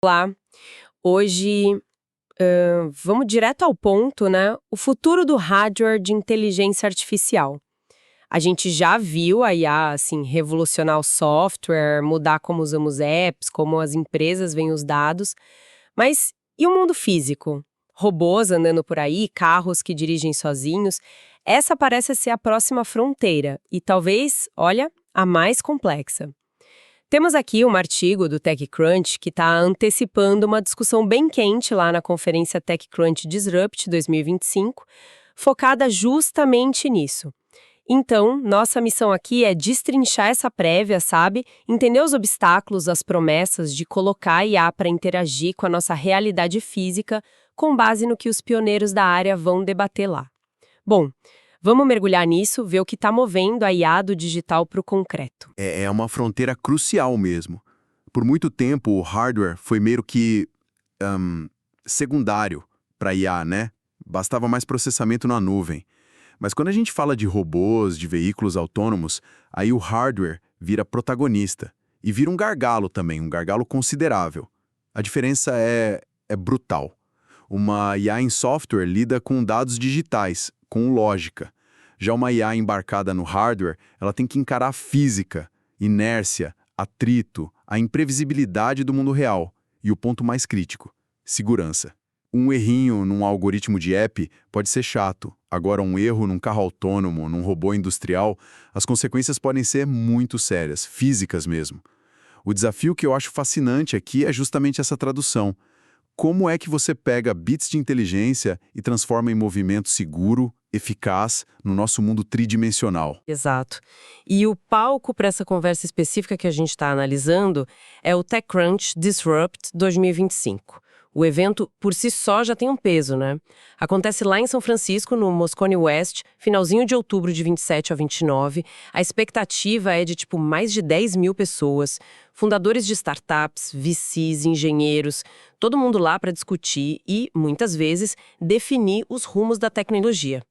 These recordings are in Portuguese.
Olá, hoje vamos direto ao ponto, né? O futuro do hardware de inteligência artificial. A gente já viu a IA, assim, revolucionar o software, mudar como usamos apps, como as empresas veem os dados, mas e o mundo físico? Robôs andando por aí, carros que dirigem sozinhos, essa parece ser a próxima fronteira e talvez, olha, a mais complexa. Temos aqui um artigo do TechCrunch que está antecipando uma discussão bem quente lá na conferência TechCrunch Disrupt 2025, focada justamente nisso. Então, nossa missão aqui é destrinchar essa prévia, sabe? Entender os obstáculos, as promessas de colocar a IA para interagir com a nossa realidade física, com base no que os pioneiros da área vão debater lá. Bom, vamos mergulhar nisso, ver o que está movendo a IA do digital para o concreto. É uma fronteira crucial mesmo. Por muito tempo, o hardware foi meio que secundário para IA, né? Bastava mais processamento na nuvem. Mas quando a gente fala de robôs, de veículos autônomos, aí o hardware vira protagonista. E vira um gargalo também, um gargalo considerável. A diferença é brutal. Uma IA em software lida com dados digitais, com lógica. Já uma IA embarcada no hardware, ela tem que encarar a física, inércia, atrito, a imprevisibilidade do mundo real. E o ponto mais crítico, segurança. Um errinho num algoritmo de app pode ser chato. Agora, um erro num carro autônomo, num robô industrial, as consequências podem ser muito sérias, físicas mesmo. O desafio que eu acho fascinante aqui é justamente essa tradução. Como é que você pega bits de inteligência e transforma em movimento seguro, eficaz, no nosso mundo tridimensional? Exato. E o palco para essa conversa específica que a gente está analisando é o TechCrunch Disrupt 2025. O evento, por si só, já tem um peso, né? Acontece lá em São Francisco, no Moscone West, finalzinho de outubro de 27 a 29. A expectativa é de, mais de 10 mil pessoas, fundadores de startups, VCs, engenheiros, todo mundo lá para discutir e, muitas vezes, definir os rumos da tecnologia.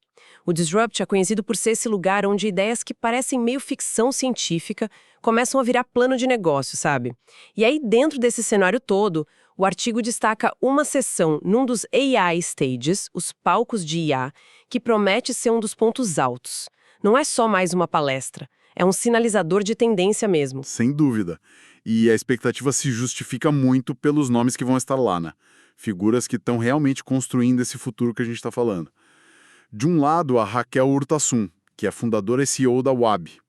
O Disrupt é conhecido por ser esse lugar onde ideias que parecem meio ficção científica começam a virar plano de negócio, sabe? E aí, dentro desse cenário todo, o artigo destaca uma sessão num dos AI Stages, os palcos de IA, que promete ser um dos pontos altos. Não é só mais uma palestra, é um sinalizador de tendência mesmo. Sem dúvida. E a expectativa se justifica muito pelos nomes que vão estar lá, né? Figuras que estão realmente construindo esse futuro que a gente está falando. De um lado, a Raquel Urtasun, que é fundadora e CEO da Wabi.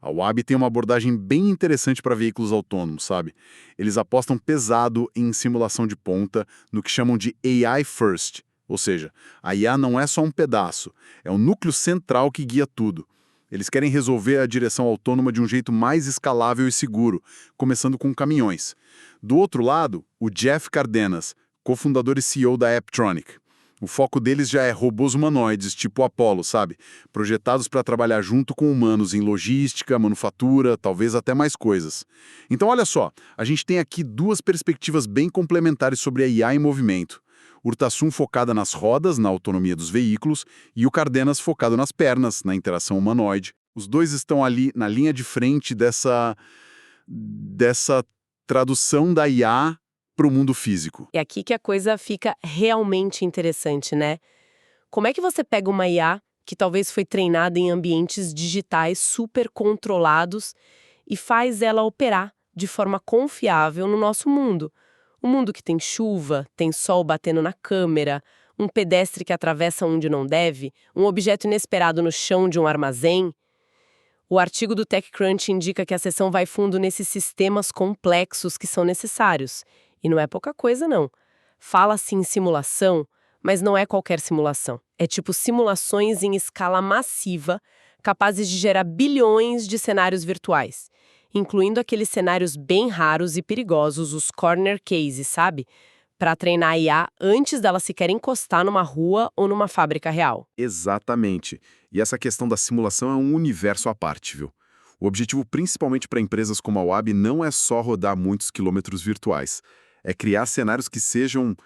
A Wabi tem uma abordagem bem interessante para veículos autônomos, sabe? Eles apostam pesado em simulação de ponta, no que chamam de AI First. Ou seja, a IA não é só um pedaço, é o núcleo central que guia tudo. Eles querem resolver a direção autônoma de um jeito mais escalável e seguro, começando com caminhões. Do outro lado, o Jeff Cardenas, cofundador e CEO da Apptronic. O foco deles já é robôs humanoides, tipo Apollo, sabe? Projetados para trabalhar junto com humanos em logística, manufatura, talvez até mais coisas. Então, olha só, a gente tem aqui duas perspectivas bem complementares sobre a IA em movimento. Urtasun focada nas rodas, na autonomia dos veículos, e o Cardenas focado nas pernas, na interação humanoide. Os dois estão ali na linha de frente dessa tradução da IA para o mundo físico. É aqui que a coisa fica realmente interessante, né? Como é que você pega uma IA que talvez foi treinada em ambientes digitais super controlados e faz ela operar de forma confiável no nosso mundo? Um mundo que tem chuva, tem sol batendo na câmera, um pedestre que atravessa onde não deve, um objeto inesperado no chão de um armazém. O artigo do TechCrunch indica que a seção vai fundo nesses sistemas complexos que são necessários. E não é pouca coisa, não. Fala-se em simulação, mas não é qualquer simulação. É tipo simulações em escala massiva, capazes de gerar bilhões de cenários virtuais, incluindo aqueles cenários bem raros e perigosos, os corner cases, sabe? Para treinar a IA antes dela sequer encostar numa rua ou numa fábrica real. Exatamente. E essa questão da simulação é um universo à parte, viu? O objetivo principalmente para empresas como a Wabi não é só rodar muitos quilômetros virtuais. É criar cenários que sejam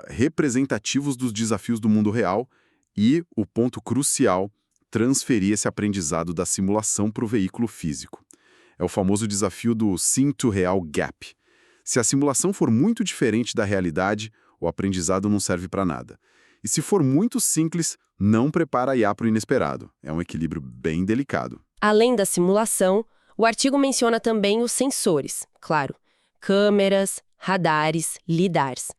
representativos dos desafios do mundo real e, o ponto crucial, transferir esse aprendizado da simulação para o veículo físico. É o famoso desafio do Sim to Real Gap. Se a simulação for muito diferente da realidade, o aprendizado não serve para nada. E se for muito simples, não prepara a IA para o inesperado. É um equilíbrio bem delicado. Além da simulação, o artigo menciona também os sensores, claro. Câmeras, radares, lidars.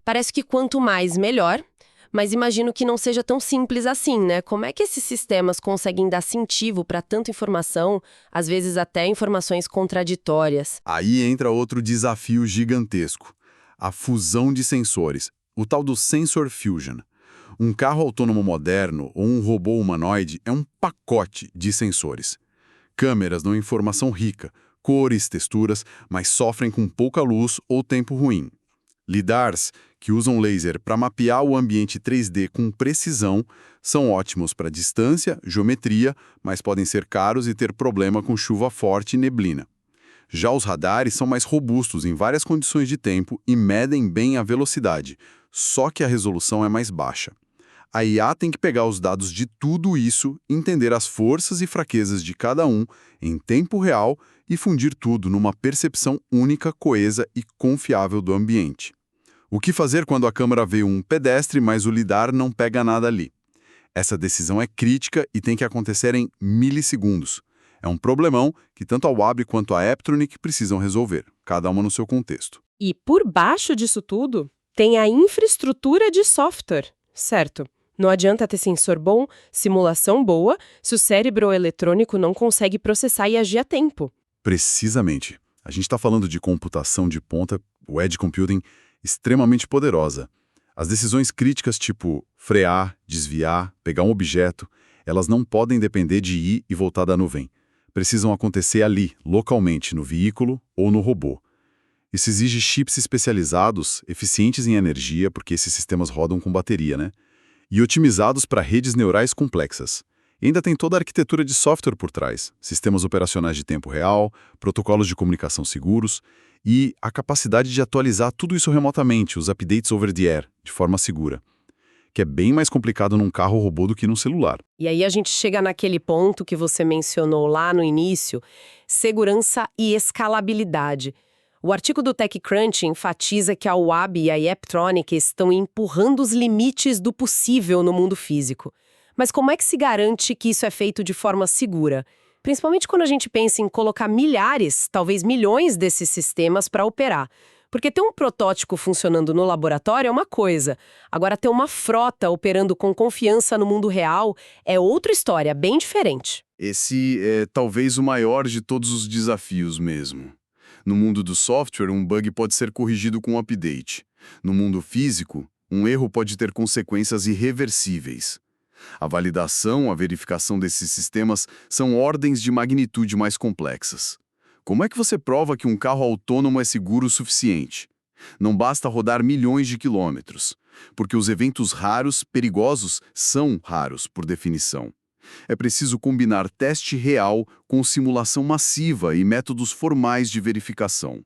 Parece que quanto mais, melhor, mas imagino que não seja tão simples assim, né? Como é que esses sistemas conseguem dar sentido para tanta informação, às vezes até informações contraditórias? Aí entra outro desafio gigantesco. A fusão de sensores, o tal do Sensor Fusion. Um carro autônomo moderno ou um robô humanoide é um pacote de sensores. Câmeras dão informação rica, cores, texturas, mas sofrem com pouca luz ou tempo ruim. Lidars, que usam laser para mapear o ambiente 3D com precisão, são ótimos para distância, geometria, mas podem ser caros e ter problema com chuva forte e neblina. Já os radares são mais robustos em várias condições de tempo e medem bem a velocidade, só que a resolução é mais baixa. A IA tem que pegar os dados de tudo isso, entender as forças e fraquezas de cada um em tempo real e fundir tudo numa percepção única, coesa e confiável do ambiente. O que fazer quando a câmera vê um pedestre, mas o lidar não pega nada ali? Essa decisão é crítica e tem que acontecer em milissegundos. É um problemão que tanto a UAB quanto a Apptronik precisam resolver, cada uma no seu contexto. E por baixo disso tudo, tem a infraestrutura de software, certo? Não adianta ter sensor bom, simulação boa, se o cérebro eletrônico não consegue processar e agir a tempo. Precisamente. A gente está falando de computação de ponta, o edge computing, extremamente poderosa. As decisões críticas tipo frear, desviar, pegar um objeto, elas não podem depender de ir e voltar da nuvem. Precisam acontecer ali, localmente, no veículo ou no robô. Isso exige chips especializados, eficientes em energia, porque esses sistemas rodam com bateria, né? E otimizados para redes neurais complexas. E ainda tem toda a arquitetura de software por trás, sistemas operacionais de tempo real, protocolos de comunicação seguros e a capacidade de atualizar tudo isso remotamente, os updates over the air, de forma segura, que é bem mais complicado num carro robô do que num celular. E aí a gente chega naquele ponto que você mencionou lá no início, segurança e escalabilidade. O artigo do TechCrunch enfatiza que a UAB e a Apptronik estão empurrando os limites do possível no mundo físico. Mas como é que se garante que isso é feito de forma segura? Principalmente quando a gente pensa em colocar milhares, talvez milhões desses sistemas para operar. Porque ter um protótipo funcionando no laboratório é uma coisa. Agora, ter uma frota operando com confiança no mundo real é outra história, bem diferente. Esse é talvez o maior de todos os desafios mesmo. No mundo do software, um bug pode ser corrigido com um update. No mundo físico, um erro pode ter consequências irreversíveis. A validação, a verificação desses sistemas são ordens de magnitude mais complexas. Como é que você prova que um carro autônomo é seguro o suficiente? Não basta rodar milhões de quilômetros, porque os eventos raros, perigosos, são raros por definição. É preciso combinar teste real com simulação massiva e métodos formais de verificação.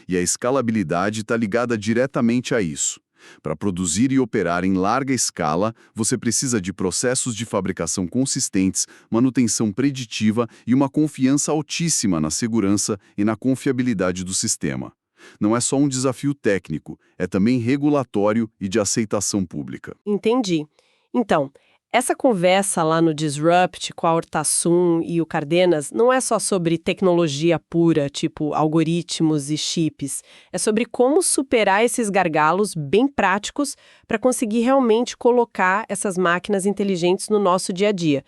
E a escalabilidade está ligada diretamente a isso. Para produzir e operar em larga escala, você precisa de processos de fabricação consistentes, manutenção preditiva e uma confiança altíssima na segurança e na confiabilidade do sistema. Não é só um desafio técnico, é também regulatório e de aceitação pública. Entendi. Então, essa conversa lá no Disrupt com a Ortasun e o Cardenas não é só sobre tecnologia pura, tipo algoritmos e chips. É sobre como superar esses gargalos bem práticos para conseguir realmente colocar essas máquinas inteligentes no nosso dia a dia.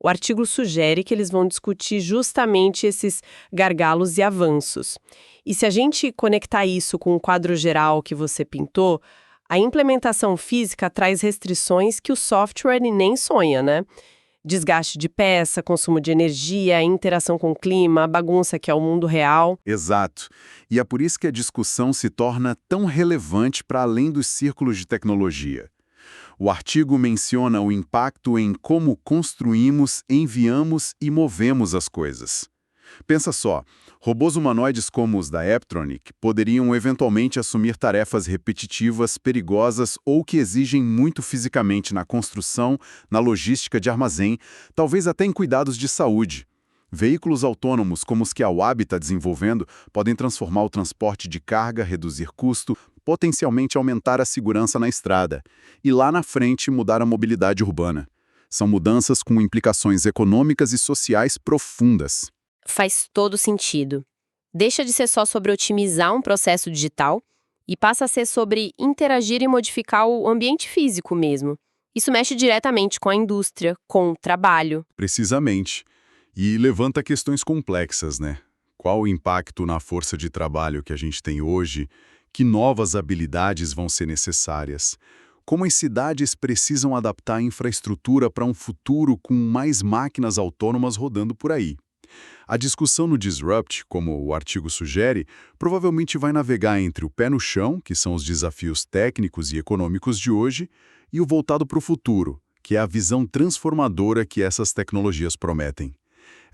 O artigo sugere que eles vão discutir justamente esses gargalos e avanços. E se a gente conectar isso com o quadro geral que você pintou, a implementação física traz restrições que o software nem sonha, né? Desgaste de peça, consumo de energia, interação com o clima, a bagunça que é o mundo real. Exato. E é por isso que a discussão se torna tão relevante para além dos círculos de tecnologia. O artigo menciona o impacto em como construímos, enviamos e movemos as coisas. Pensa só, robôs humanoides como os da Apptronik poderiam eventualmente assumir tarefas repetitivas, perigosas ou que exigem muito fisicamente na construção, na logística de armazém, talvez até em cuidados de saúde. Veículos autônomos como os que a Waabi está desenvolvendo podem transformar o transporte de carga, reduzir custo, potencialmente aumentar a segurança na estrada e lá na frente mudar a mobilidade urbana. São mudanças com implicações econômicas e sociais profundas. Faz todo sentido. Deixa de ser só sobre otimizar um processo digital e passa a ser sobre interagir e modificar o ambiente físico mesmo. Isso mexe diretamente com a indústria, com o trabalho. Precisamente. E levanta questões complexas, né? Qual o impacto na força de trabalho que a gente tem hoje? Que novas habilidades vão ser necessárias? Como as cidades precisam adaptar a infraestrutura para um futuro com mais máquinas autônomas rodando por aí? A discussão no Disrupt, como o artigo sugere, provavelmente vai navegar entre o pé no chão, que são os desafios técnicos e econômicos de hoje, e o voltado para o futuro, que é a visão transformadora que essas tecnologias prometem.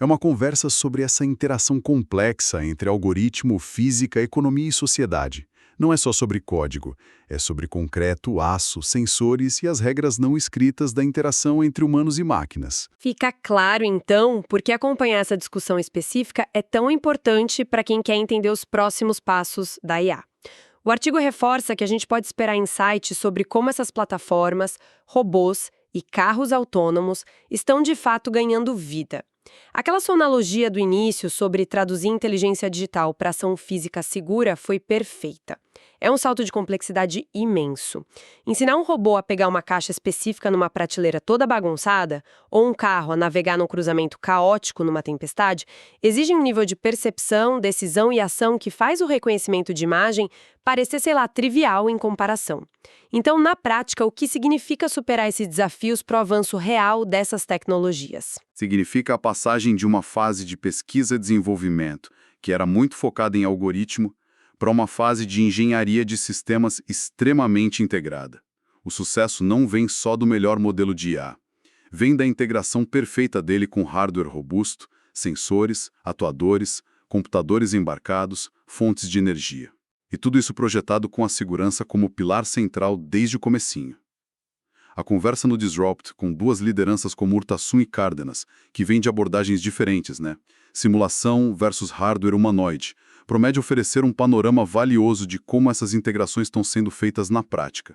É uma conversa sobre essa interação complexa entre algoritmo, física, economia e sociedade. Não é só sobre código, é sobre concreto, aço, sensores e as regras não escritas da interação entre humanos e máquinas. Fica claro, então, por que acompanhar essa discussão específica é tão importante para quem quer entender os próximos passos da IA. O artigo reforça que a gente pode esperar insights sobre como essas plataformas, robôs e carros autônomos estão de fato ganhando vida. Aquela sua analogia do início sobre traduzir inteligência digital para ação física segura foi perfeita. É um salto de complexidade imenso. Ensinar um robô a pegar uma caixa específica numa prateleira toda bagunçada, ou um carro a navegar num cruzamento caótico numa tempestade, exige um nível de percepção, decisão e ação que faz o reconhecimento de imagem parecer, trivial em comparação. Então, na prática, o que significa superar esses desafios para o avanço real dessas tecnologias? Significa a passagem de uma fase de pesquisa e desenvolvimento, que era muito focada em algoritmo, para uma fase de engenharia de sistemas extremamente integrada. O sucesso não vem só do melhor modelo de IA. Vem da integração perfeita dele com hardware robusto, sensores, atuadores, computadores embarcados, fontes de energia. E tudo isso projetado com a segurança como pilar central desde o comecinho. A conversa no Disrupt, com duas lideranças como Urtasun e Cárdenas, que vêm de abordagens diferentes, né? Simulação versus hardware humanoide, promete oferecer um panorama valioso de como essas integrações estão sendo feitas na prática.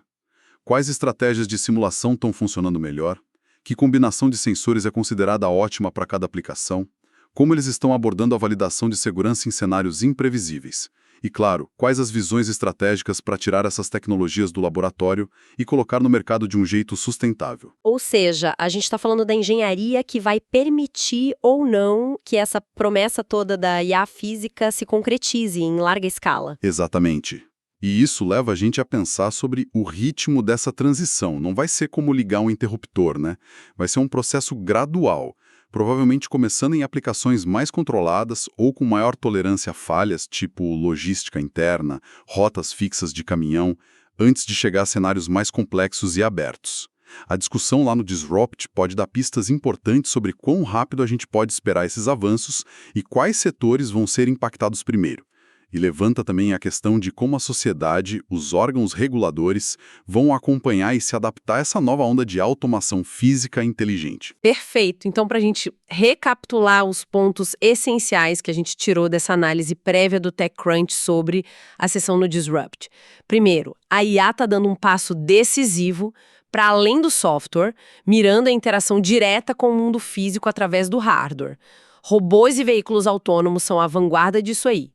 Quais estratégias de simulação estão funcionando melhor? Que combinação de sensores é considerada ótima para cada aplicação? Como eles estão abordando a validação de segurança em cenários imprevisíveis? E, claro, quais as visões estratégicas para tirar essas tecnologias do laboratório e colocar no mercado de um jeito sustentável? Ou seja, a gente está falando da engenharia que vai permitir ou não que essa promessa toda da IA física se concretize em larga escala. Exatamente. E isso leva a gente a pensar sobre o ritmo dessa transição. Não vai ser como ligar um interruptor, né? Vai ser um processo gradual, provavelmente começando em aplicações mais controladas ou com maior tolerância a falhas, tipo logística interna, rotas fixas de caminhão, antes de chegar a cenários mais complexos e abertos. A discussão lá no Disrupt pode dar pistas importantes sobre quão rápido a gente pode esperar esses avanços e quais setores vão ser impactados primeiro. E levanta também a questão de como a sociedade, os órgãos reguladores, vão acompanhar e se adaptar a essa nova onda de automação física inteligente. Perfeito. Então, para a gente recapitular os pontos essenciais que a gente tirou dessa análise prévia do TechCrunch sobre a sessão no Disrupt. Primeiro, a IA está dando um passo decisivo para além do software, mirando a interação direta com o mundo físico através do hardware. Robôs e veículos autônomos são a vanguarda disso aí.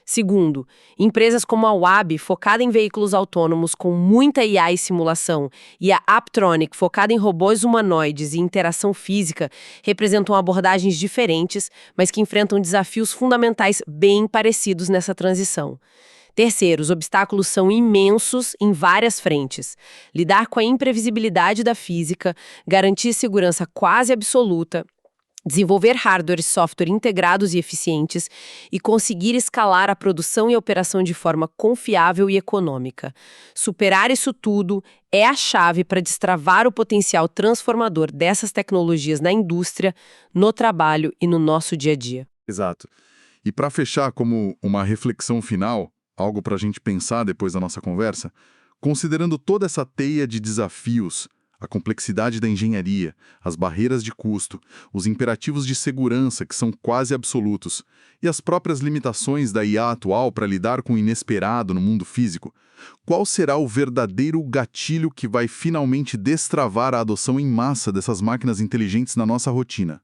Segundo, empresas como a Waabi, focada em veículos autônomos com muita IA e simulação, e a Apptronik, focada em robôs humanoides e interação física, representam abordagens diferentes, mas que enfrentam desafios fundamentais bem parecidos nessa transição. Terceiro, os obstáculos são imensos em várias frentes. Lidar com a imprevisibilidade da física, garantir segurança quase absoluta, desenvolver hardware e software integrados e eficientes e conseguir escalar a produção e operação de forma confiável e econômica. Superar isso tudo é a chave para destravar o potencial transformador dessas tecnologias na indústria, no trabalho e no nosso dia a dia. Exato. E para fechar como uma reflexão final, algo para a gente pensar depois da nossa conversa, considerando toda essa teia de desafios, A complexidade da engenharia, as barreiras de custo, os imperativos de segurança que são quase absolutos, e as próprias limitações da IA atual para lidar com o inesperado no mundo físico, qual será o verdadeiro gatilho que vai finalmente destravar a adoção em massa dessas máquinas inteligentes na nossa rotina?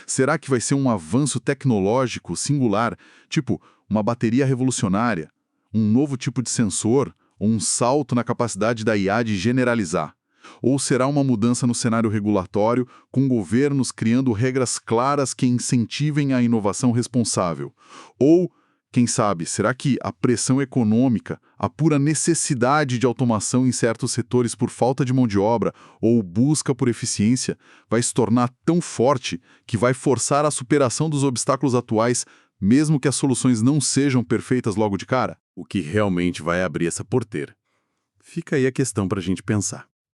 Será que vai ser um avanço tecnológico singular, tipo uma bateria revolucionária, um novo tipo de sensor ou um salto na capacidade da IA de generalizar? Ou será uma mudança no cenário regulatório, com governos criando regras claras que incentivem a inovação responsável? Ou, quem sabe, será que a pressão econômica, a pura necessidade de automação em certos setores por falta de mão de obra ou busca por eficiência vai se tornar tão forte que vai forçar a superação dos obstáculos atuais, mesmo que as soluções não sejam perfeitas logo de cara? O que realmente vai abrir essa porteira? Fica aí a questão para a gente pensar.